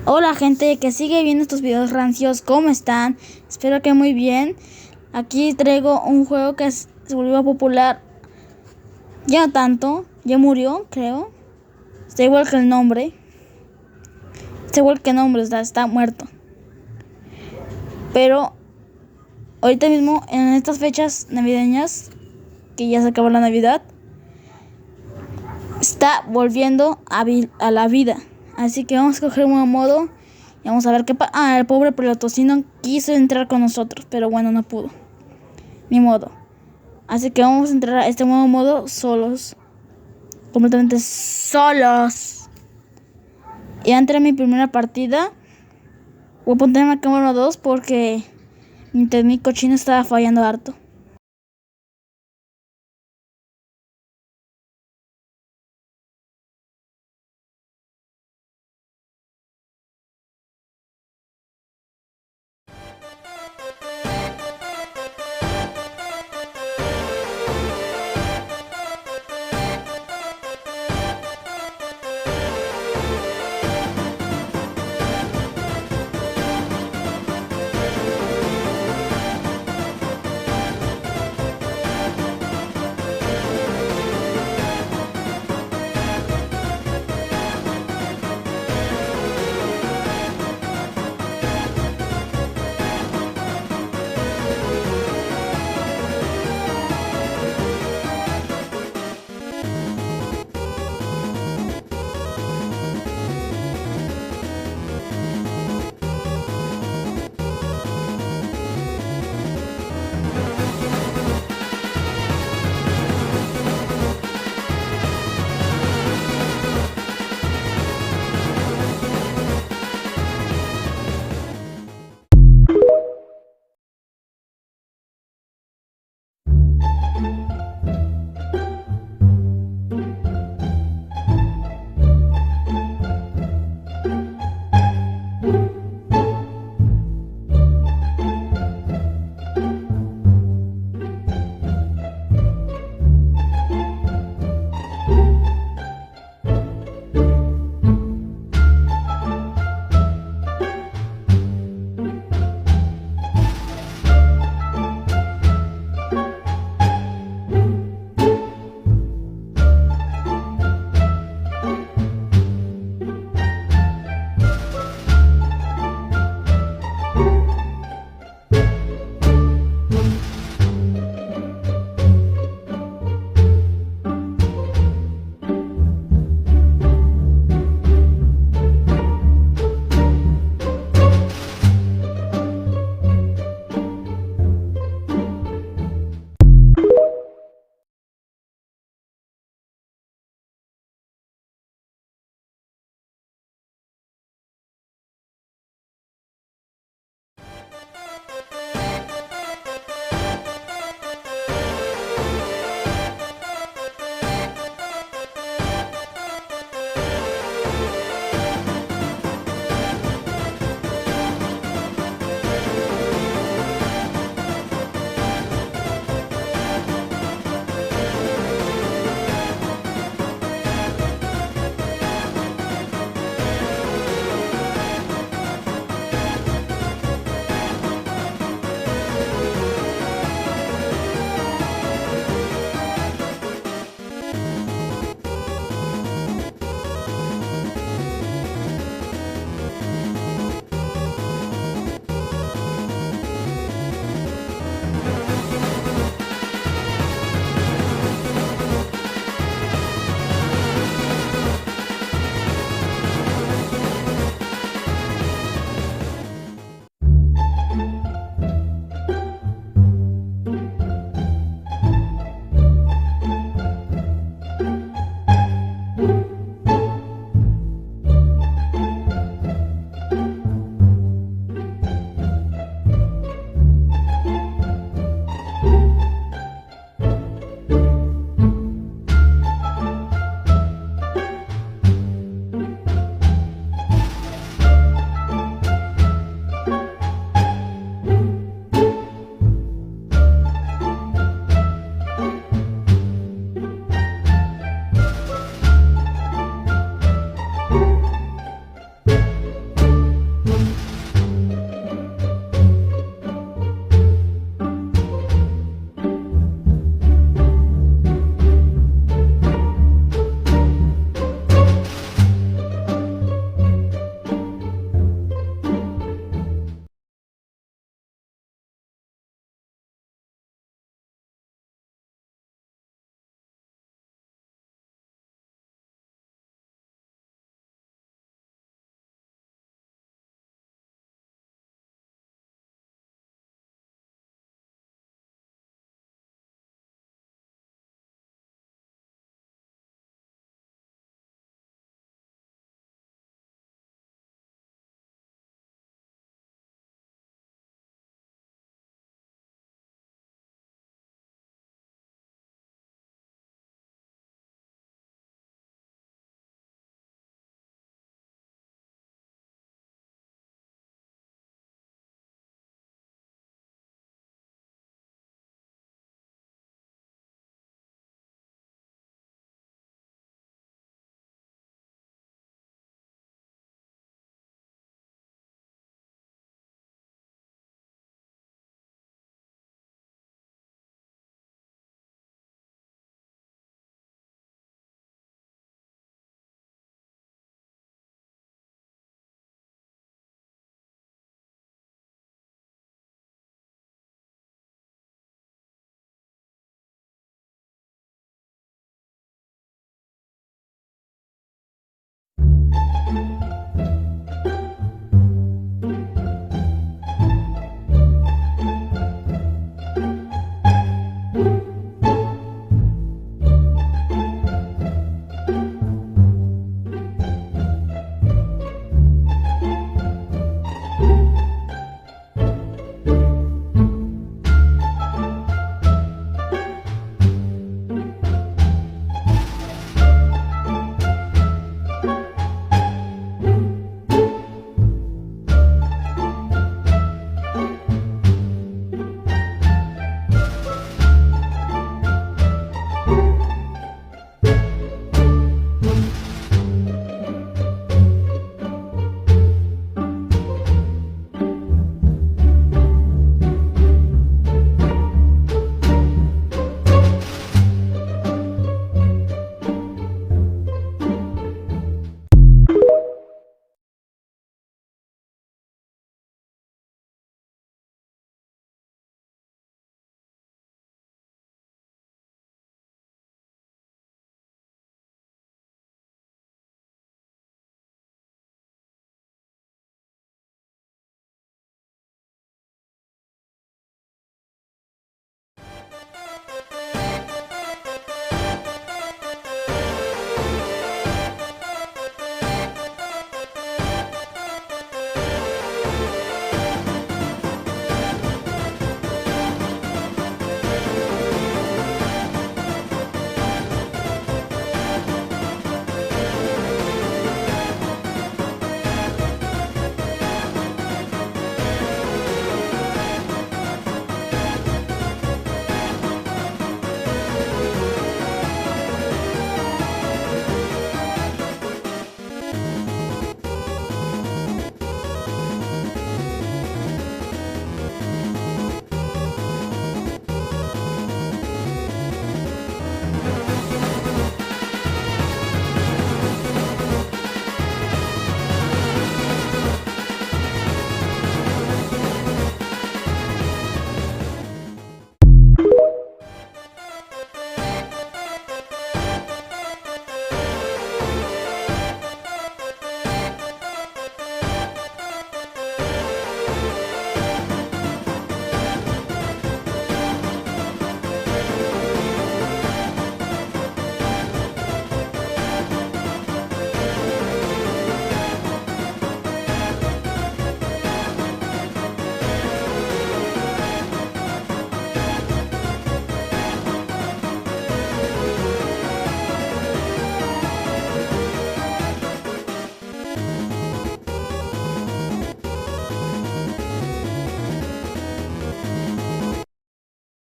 Hola gente que sigue viendo estos videos rancios, ¿cómo están? Espero que muy bien. Aquí traigo un juego que se volvió popular. Ya no tanto, ya murió, creo. Está igual que el nombre. Está muerto. Pero ahorita mismo, en estas fechas navideñas, que ya se acabó la Navidad, está volviendo a la vida. Así que vamos a coger un nuevo modo y vamos a ver qué pasa. El pobre pelotocino quiso entrar con nosotros, pero bueno, no pudo. Ni modo. Así que vamos a entrar a este nuevo modo solos. Completamente solos. Ya entré en mi primera partida. Voy a poner la cámara 2 porque mi internet cochino estaba fallando harto.